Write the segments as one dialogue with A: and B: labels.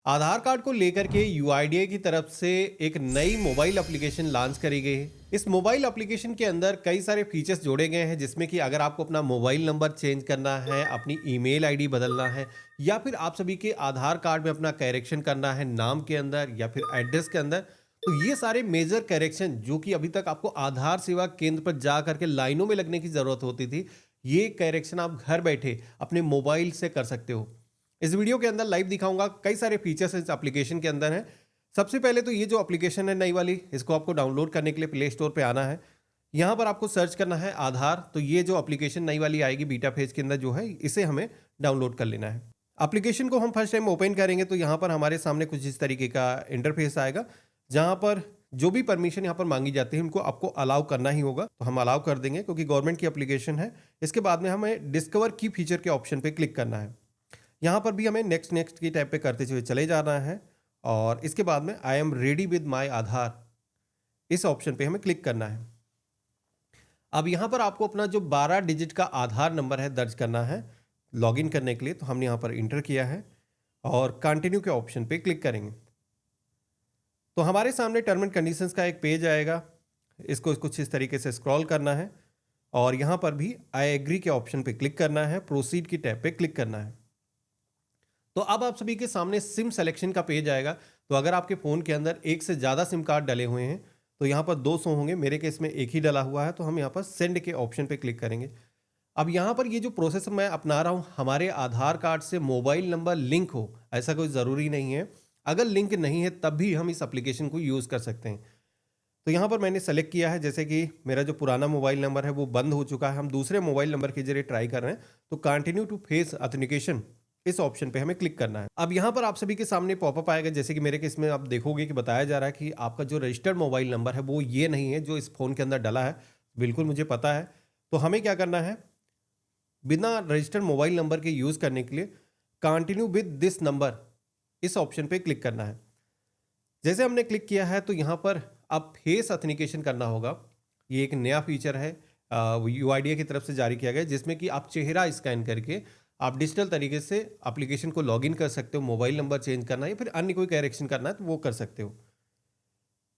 A: आधार card को लेकर के यूआईडीएआई की तरफ से एक नई मोबाइल एप्लीकेशन लॉन्च करी गई है। इस मोबाइल एप्लीकेशन के अंदर कई सारे फीचर्स जोड़े गए हैं, जिसमें कि अगर आपको अपना मोबाइल नंबर चेंज करना है, अपनी ईमेल आईडी बदलना है, या फिर आप सभी के आधार कार्ड में अपना करेक्शन करना है नाम के अंदर या फिर एड्रेस के अंदर, तो ये सारे मेजर करेक्शन जो कि अभी तक आपको आधार सेवा केंद्र पर जा करके लाइनों में लगने की जरूरत होती थी, ये करेक्शन आप घर बैठे अपने मोबाइल से कर सकते हो। इस वीडियो के अंदर लाइव दिखाऊंगा, कई सारे फीचर्स इस एप्लीकेशन के अंदर हैं। सबसे पहले तो ये जो एप्लीकेशन है नई वाली, इसको आपको डाउनलोड करने के लिए प्ले स्टोर पे आना है। यहाँ पर आपको सर्च करना है आधार, तो ये जो एप्लीकेशन नई वाली आएगी बीटा फेज के अंदर जो है, इसे हमें डाउनलोड कर लेना है। एप्लीकेशन को हम फर्स्ट टाइम ओपन करेंगे तो यहाँ पर हमारे सामने कुछ इस तरीके का इंटरफेस आएगा, जहाँ पर जो भी परमिशन यहाँ पर मांगी जाती है उनको आपको अलाउ करना ही होगा। तो हम अलाउ कर देंगे क्योंकि गवर्नमेंट की एप्लीकेशन है। इसके बाद में हमें डिस्कवर की फीचर के ऑप्शन पे क्लिक करना है। यहाँ पर भी हमें नेक्स्ट नेक्स्ट की टाइप पे करते हुए चले जाना है और इसके बाद में I am ready with my Aadhaar, इस ऑप्शन पे हमें क्लिक करना है। अब यहाँ पर आपको अपना जो 12 डिजिट का आधार नंबर है दर्ज करना है लॉगिन करने के लिए। तो हमने यहाँ पर इंटर किया है और कंटिन्यू के ऑप्शन पे क्लिक करेंगे तो हमारे सामने टर्म एंड कंडीशंस का एक पेज आएगा। इसको कुछ इस तरीके से स्क्रॉल करना है और यहाँ पर भी आई एग्री के ऑप्शन पे क्लिक करना है, प्रोसीड की टैब पे क्लिक करना है। तो अब आप सभी के सामने सिम सिलेक्शन का पेज आएगा। तो अगर आपके फ़ोन के अंदर एक से ज़्यादा सिम कार्ड डले हुए हैं तो यहाँ पर 200 होंगे, मेरे केस में एक ही डला हुआ है, तो हम यहाँ पर सेंड के ऑप्शन पे क्लिक करेंगे। अब यहाँ पर ये जो प्रोसेस मैं अपना रहा हूँ, हमारे आधार कार्ड से मोबाइल नंबर लिंक हो ऐसा कोई ज़रूरी नहीं है। अगर लिंक नहीं है तब भी हम इस एप्लीकेशन को यूज़ कर सकते हैं। तो यहाँ पर मैंने सेलेक्ट किया है, जैसे कि मेरा जो पुराना मोबाइल नंबर है वो बंद हो चुका है, हम दूसरे मोबाइल नंबर के जरिए ट्राई कर रहे हैं। तो कंटिन्यू टू फेस ऑथेंटिकेशन, इस ऑप्शन पे हमें क्लिक करना है। अब यहाँ पर आप सभी के सामने पॉपअप आएगा, जैसे कि मेरे केस में आप देखोगे कि बताया जा रहा है कि आपका जो रजिस्टर्ड मोबाइल नंबर है वो ये नहीं है जो इस फ़ोन के अंदर डला है। बिल्कुल मुझे पता है। तो हमें क्या करना है, बिना रजिस्टर्ड मोबाइल नंबर के यूज़ करने के लिए कंटिन्यू विद दिस नंबर, इस ऑप्शन पे क्लिक करना है। जैसे हमने क्लिक किया है तो यहाँ पर अब फेस ऑथेंटिकेशन करना होगा। ये एक नया फीचर है, यूआईडीएआई की तरफ से जारी किया गया है, जिसमें कि आप चेहरा स्कैन करके आप डिजिटल तरीके से एप्लीकेशन को लॉगिन कर सकते हो। मोबाइल नंबर चेंज करना है या फिर अन्य कोई करेक्शन करना है तो वो कर सकते हो।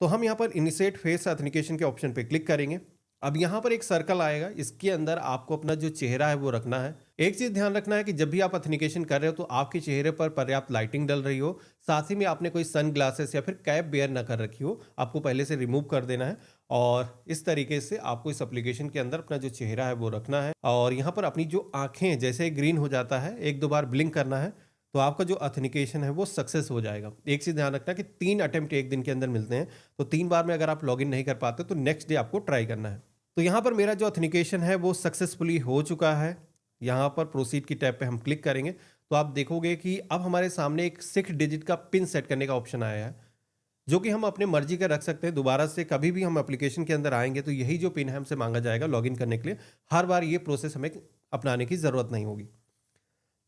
A: तो हम यहाँ पर इनिशिएट फेस ऑथेंटिकेशन के ऑप्शन पे क्लिक करेंगे। अब यहाँ पर एक सर्कल आएगा, इसके अंदर आपको अपना जो चेहरा है वो रखना है। एक चीज़ ध्यान रखना है कि जब भी आप ऑथेंटिकेशन कर रहे हो तो आपके चेहरे पर पर्याप्त लाइटिंग डल रही हो, साथ ही में आपने कोई सन ग्लासेस या फिर कैप बेयर ना कर रखी हो, आपको पहले से रिमूव कर देना है। और इस तरीके से आपको इस एप्लीकेशन के अंदर अपना जो चेहरा है वो रखना है और यहाँ पर अपनी जो आंखें जैसे ग्रीन हो जाता है, एक दो बार ब्लिंक करना है, तो आपका जो ऑथेंटिकेशन है वो सक्सेस हो जाएगा। एक चीज़ ध्यान रखना कि 3 अटेम्प्ट एक दिन के अंदर मिलते हैं, तो 3 बार में अगर आप लॉगिन नहीं कर पाते तो नेक्स्ट डे आपको ट्राई करना है। तो यहाँ पर मेरा जो ऑथेंटिकेशन है वो सक्सेसफुली हो चुका है। यहाँ पर प्रोसीड की टैब पे हम क्लिक करेंगे तो आप देखोगे कि अब हमारे सामने एक 6 डिजिट का पिन सेट करने का ऑप्शन आया है, जो कि हम अपने मर्जी का रख सकते हैं। दोबारा से कभी भी हम एप्लीकेशन के अंदर आएंगे तो यही जो पिन है हमसे मांगा जाएगा लॉगिन करने के लिए। हर बार ये प्रोसेस हमें अपनाने की ज़रूरत नहीं होगी।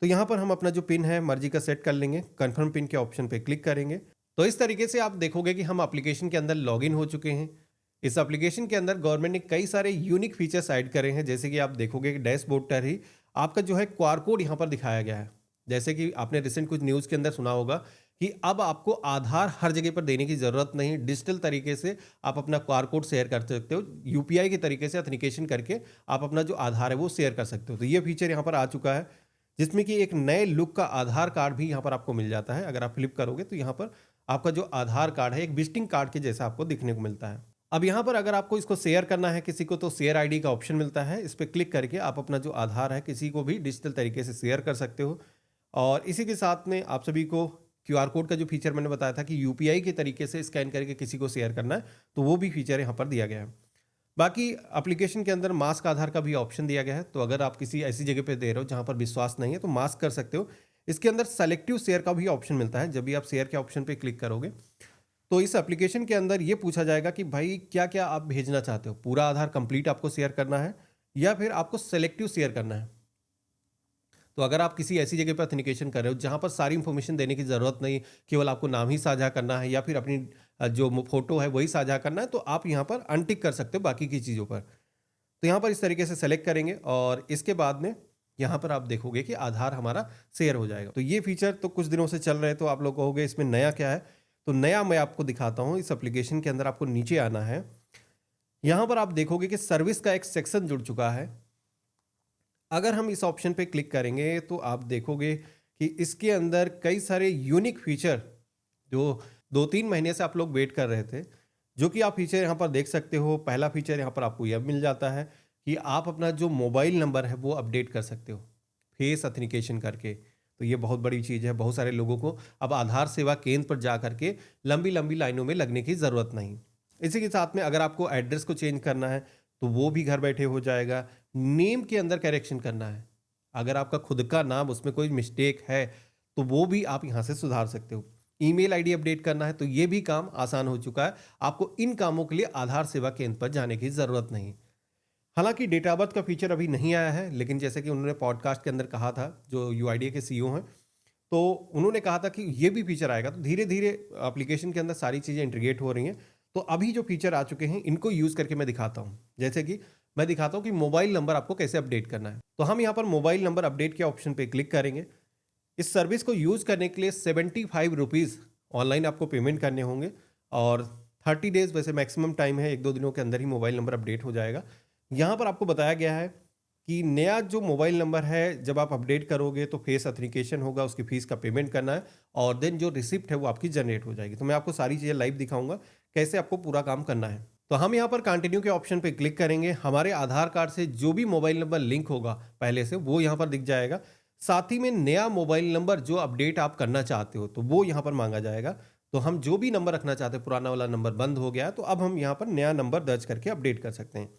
A: तो यहाँ पर हम अपना जो पिन है मर्जी का सेट कर लेंगे, कन्फर्म पिन के ऑप्शन पे क्लिक करेंगे। तो इस तरीके से आप देखोगे कि हम एप्लीकेशन के अंदर लॉगिन हो चुके हैं। इस एप्लीकेशन के अंदर गवर्नमेंट ने कई सारे यूनिक फीचर्स ऐड करे हैं, जैसे कि आप देखोगे कि डैशबोर्ड पर ही आपका जो है क्यूआर कोड यहाँ पर दिखाया गया है। जैसे कि आपने रिसेंट कुछ न्यूज़ के अंदर सुना होगा कि अब आपको आधार हर जगह पर देने की ज़रूरत नहीं, डिजिटल तरीके से आप अपना क्यूआर कोड शेयर कर सकते हो। यूपीआई के तरीके से ऑथेंटिकेशन करके आप अपना जो आधार है वो शेयर कर सकते हो। तो ये फीचर यहाँ पर आ चुका है, जिसमें कि एक नए लुक का आधार कार्ड भी यहाँ पर आपको मिल जाता है। अगर आप फ्लिप करोगे तो यहाँ पर आपका जो आधार कार्ड है एक विजिटिंग कार्ड के जैसा आपको दिखने को मिलता है। अब यहाँ पर अगर आपको इसको शेयर करना है किसी को तो शेयर आईडी का ऑप्शन मिलता है, इस पर क्लिक करके आप अपना जो आधार है किसी को भी डिजिटल तरीके से शेयर कर सकते हो। और इसी के साथ में आप सभी को क्यूआर कोड का जो फीचर मैंने बताया था कि यूपीआई के तरीके से स्कैन करके किसी को शेयर करना है, तो वो भी फीचर यहाँ पर दिया गया है। बाकी एप्लीकेशन के अंदर मास्क आधार का भी ऑप्शन दिया गया है, तो अगर आप किसी ऐसी जगह पे दे रहे हो जहाँ पर विश्वास नहीं है तो मास्क कर सकते हो। इसके अंदर सेलेक्टिव शेयर का भी ऑप्शन मिलता है। जब भी आप शेयर के ऑप्शन पे क्लिक करोगे तो इस एप्लीकेशन के अंदर ये पूछा जाएगा कि भाई क्या क्या आप भेजना चाहते हो, पूरा आधार कंप्लीट आपको शेयर करना है या फिर आपको सेलेक्टिव शेयर करना है। तो अगर आप किसी ऐसी जगह पर ऑथेंटिकेशन कर रहे हो जहाँ पर सारी इंफॉर्मेशन देने की ज़रूरत नहीं, केवल आपको नाम ही साझा करना है या फिर अपनी जो फोटो है वही साझा करना है, तो आप यहाँ पर अनटिक कर सकते हो बाकी की चीज़ों पर। तो यहाँ पर इस तरीके से सेलेक्ट करेंगे और इसके बाद में यहाँ पर आप देखोगे कि आधार हमारा शेयर हो जाएगा। तो ये फीचर तो कुछ दिनों से चल रहे, तो आप लोग कहोगे इसमें नया क्या है? तो नया मैं आपको दिखाता हूँ। इस एप्लीकेशन के अंदर आपको नीचे आना है। यहाँ पर आप देखोगे कि सर्विस का एक सेक्शन जुड़ चुका है। अगर हम इस ऑप्शन पे क्लिक करेंगे तो आप देखोगे कि इसके अंदर कई सारे यूनिक फीचर जो 2-3 महीने से आप लोग वेट कर रहे थे, जो कि आप फीचर यहाँ पर देख सकते हो। पहला फीचर यहाँ पर आपको यह मिल जाता है कि आप अपना जो मोबाइल नंबर है वो अपडेट कर सकते हो फेस ऑथेंटिकेशन करके। तो ये बहुत बड़ी चीज़ है। बहुत सारे लोगों को अब आधार सेवा केंद्र पर जा करके लंबी लंबी लाइनों में लगने की ज़रूरत नहीं। इसी के साथ में अगर आपको एड्रेस को चेंज करना है तो वो भी घर बैठे हो जाएगा। नेम के अंदर करेक्शन करना है, अगर आपका खुद का नाम उसमें कोई मिस्टेक है तो वो भी आप यहाँ से सुधार सकते हो। ईमेल आईडी अपडेट करना है तो ये भी काम आसान हो चुका है। आपको इन कामों के लिए आधार सेवा केंद्र पर जाने की ज़रूरत नहीं। हालांकि डेट ऑफ बर्थ का फीचर अभी नहीं आया है, लेकिन जैसे कि उन्होंने पॉडकास्ट के अंदर कहा था, जो यूआईडीए के सीईओ हैं, तो उन्होंने कहा था कि ये भी फीचर आएगा। तो धीरे धीरे एप्लीकेशन के अंदर सारी चीज़ें इंटीग्रेट हो रही हैं। तो अभी जो फीचर आ चुके हैं इनको यूज़ करके मैं दिखाता हूँ। जैसे कि मैं दिखाता हूँ कि मोबाइल नंबर आपको कैसे अपडेट करना है। तो हम यहाँ पर मोबाइल नंबर अपडेट के ऑप्शन पे क्लिक करेंगे। इस सर्विस को यूज़ करने के लिए 75 रुपीज़ ऑनलाइन आपको पेमेंट करने होंगे और 30 डेज़ वैसे मैक्सिमम टाइम है, 1-2 दिनों के अंदर ही मोबाइल नंबर अपडेट हो जाएगा। यहाँ पर आपको बताया गया है कि नया जो मोबाइल नंबर है जब आप अपडेट करोगे तो फेस ऑथेंटिकेशन होगा, उसकी फीस का पेमेंट करना है और देन जो रिसिप्ट है वो आपकी जनरेट हो जाएगी। तो मैं आपको सारी चीज़ें लाइव दिखाऊंगा कैसे आपको पूरा काम करना है। तो हम यहाँ पर कंटिन्यू के ऑप्शन पे क्लिक करेंगे। हमारे आधार कार्ड से जो भी मोबाइल नंबर लिंक होगा पहले से वो यहाँ पर दिख जाएगा। साथ ही में नया मोबाइल नंबर जो अपडेट आप करना चाहते हो तो वो यहाँ पर मांगा जाएगा। तो हम जो भी नंबर रखना चाहते हैं, पुराना वाला नंबर बंद हो गया है तो अब हम यहाँ पर नया नंबर दर्ज करके अपडेट कर सकते हैं।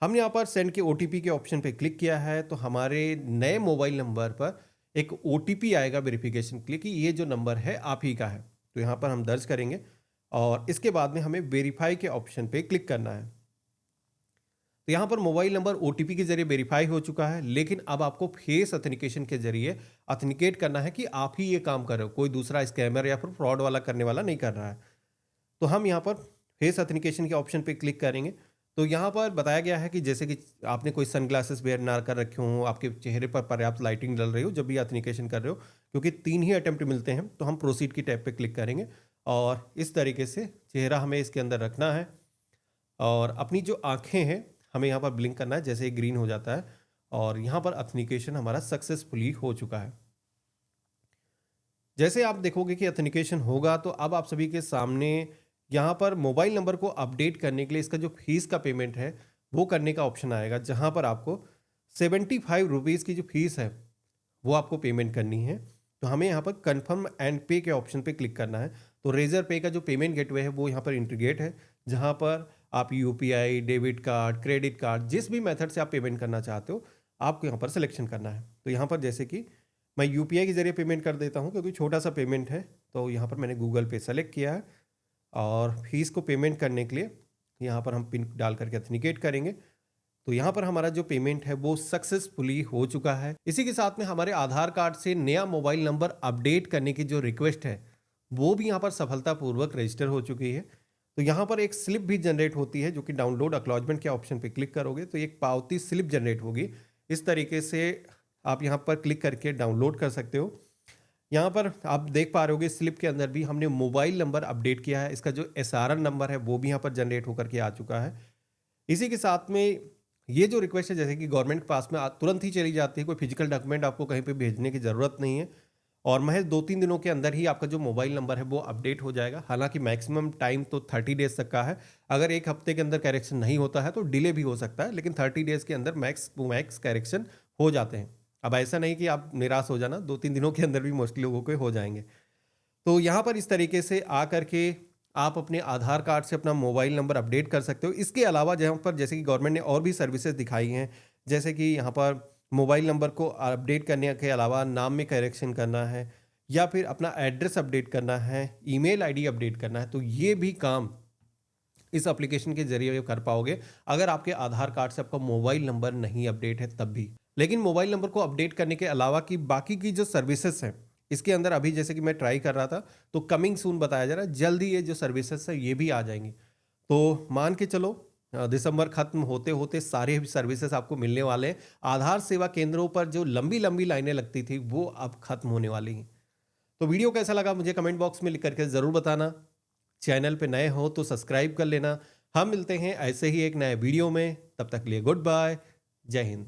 A: हमने यहाँ पर सेंड के ओटीपी के ऑप्शन पे क्लिक किया है तो हमारे नए मोबाइल नंबर पर एक ओटीपी आएगा वेरिफिकेशन के लिए कि ये जो नंबर है आप ही का है। तो यहाँ पर हम दर्ज करेंगे और इसके बाद में हमें वेरीफाई के ऑप्शन पे क्लिक करना है। तो यहाँ पर मोबाइल नंबर ओटीपी के जरिए वेरीफाई हो चुका है, लेकिन अब आपको फेस ऑथेंटिकेशन के जरिए ऑथेंटिकेट करना है कि आप ही ये काम कर रहे हो, कोई दूसरा स्कैमर या फिर फ्रॉड वाला करने वाला नहीं कर रहा है। तो हम यहाँ पर फेस ऑथेंटिकेशन के ऑप्शन पे क्लिक करेंगे। तो यहाँ पर बताया गया है कि जैसे कि आपने कोई सनग्लासेस वेयर ना कर रखे हों, आपके चेहरे पर पर्याप्त लाइटिंग डल रही हो जब भी ऑथेंटिकेशन कर रहे हो, क्योंकि 3 ही अटेम्प्ट मिलते हैं। तो हम प्रोसीड की टैब पे क्लिक करेंगे और इस तरीके से चेहरा हमें इसके अंदर रखना है और अपनी जो आँखें हैं हमें यहाँ पर ब्लिंक करना है, जैसे ग्रीन हो जाता है और यहाँ पर ऑथेंटिकेशन हमारा सक्सेसफुली हो चुका है। जैसे आप देखोगे कि ऑथेंटिकेशन होगा तो अब आप सभी के सामने यहाँ पर मोबाइल नंबर को अपडेट करने के लिए इसका जो फीस का पेमेंट है वो करने का ऑप्शन आएगा, जहाँ पर आपको 75 रुपीज़ की जो फीस है वो आपको पेमेंट करनी है। तो हमें यहाँ पर कन्फर्म एंड पे के ऑप्शन पे क्लिक करना है। तो रेजर पे का जो पेमेंट गेटवे है वो यहाँ पर इंटीग्रेट है, जहाँ पर आप UPI, debit card, credit card, जिस भी मेथड से आप पेमेंट करना चाहते हो आपको यहाँ पर सिलेक्शन करना है। तो यहाँ पर जैसे कि मैं यूपीआई के जरिए पेमेंट कर देता हूँ क्योंकि छोटा सा पेमेंट है। तो यहाँ पर मैंने गूगल पे सेलेक्ट किया है और फीस को पेमेंट करने के लिए यहाँ पर हम पिन डाल करके ऑथेंटिकेट करेंगे। तो यहाँ पर हमारा जो पेमेंट है वो सक्सेसफुली हो चुका है। इसी के साथ में हमारे आधार कार्ड से नया मोबाइल नंबर अपडेट करने की जो रिक्वेस्ट है वो भी यहाँ पर सफलतापूर्वक रजिस्टर हो चुकी है। तो यहाँ पर एक स्लिप भी जनरेट होती है जो कि डाउनलोड एक्नॉलेजमेंट के ऑप्शन पे क्लिक करोगे तो एक पावती स्लिप जनरेट होगी। इस तरीके से आप यहाँ पर क्लिक करके डाउनलोड कर सकते हो। यहाँ पर आप देख पा रहे होगे स्लिप के अंदर भी हमने मोबाइल नंबर अपडेट किया है। इसका जो एसआरएन नंबर है वो भी यहाँ पर जनरेट होकर के आ चुका है। इसी के साथ में ये जो रिक्वेस्ट है जैसे कि गवर्नमेंट के पास में तुरंत ही चली जाती है, कोई फिजिकल डॉक्यूमेंट आपको कहीं पे भेजने की ज़रूरत नहीं है और महज 2-3 दिनों के अंदर ही आपका जो मोबाइल नंबर है वो अपडेट हो जाएगा। हालांकि मैक्सिमम टाइम तो 30 डेज तक का है। अगर एक हफ्ते के अंदर करेक्शन नहीं होता है तो डिले भी हो सकता है, लेकिन 30 डेज के अंदर मैक्स टू मैक्स करेक्शन हो जाते हैं। अब ऐसा नहीं कि आप निराश हो जाना, 2-3 दिनों के अंदर भी मोस्टली लोगों के हो जाएंगे। तो यहाँ पर इस तरीके से आ करके आप अपने आधार कार्ड से अपना मोबाइल नंबर अपडेट कर सकते हो। इसके अलावा जहाँ पर जैसे कि गवर्नमेंट ने और भी सर्विसेज दिखाई हैं, जैसे कि यहाँ पर मोबाइल नंबर को अपडेट करने के अलावा नाम में करेक्शन करना है या फिर अपना एड्रेस अपडेट करना है, ईमेल आईडी अपडेट करना है, तो ये भी काम इस एप्लीकेशन के जरिए कर पाओगे अगर आपके आधार कार्ड से आपका मोबाइल नंबर नहीं अपडेट है तब भी। लेकिन मोबाइल नंबर को अपडेट करने के अलावा की बाकी की जो सर्विसेज हैं इसके अंदर अभी जैसे कि मैं ट्राई कर रहा था तो कमिंग सून बताया जा रहा है, जल्दी ये जो सर्विसेज है ये भी आ जाएंगी। तो मान के चलो दिसंबर खत्म होते होते सारे सर्विसेज आपको मिलने वाले हैं। आधार सेवा केंद्रों पर जो लंबी लंबी लाइनें लगती थी वो अब खत्म होने वाली हैं। तो वीडियो कैसा लगा मुझे कमेंट बॉक्स में लिख करके ज़रूर बताना। चैनल पे नए हो तो सब्सक्राइब कर लेना। हम मिलते हैं ऐसे ही एक नए वीडियो में, तब तक के लिए गुड बाय। जय हिंद।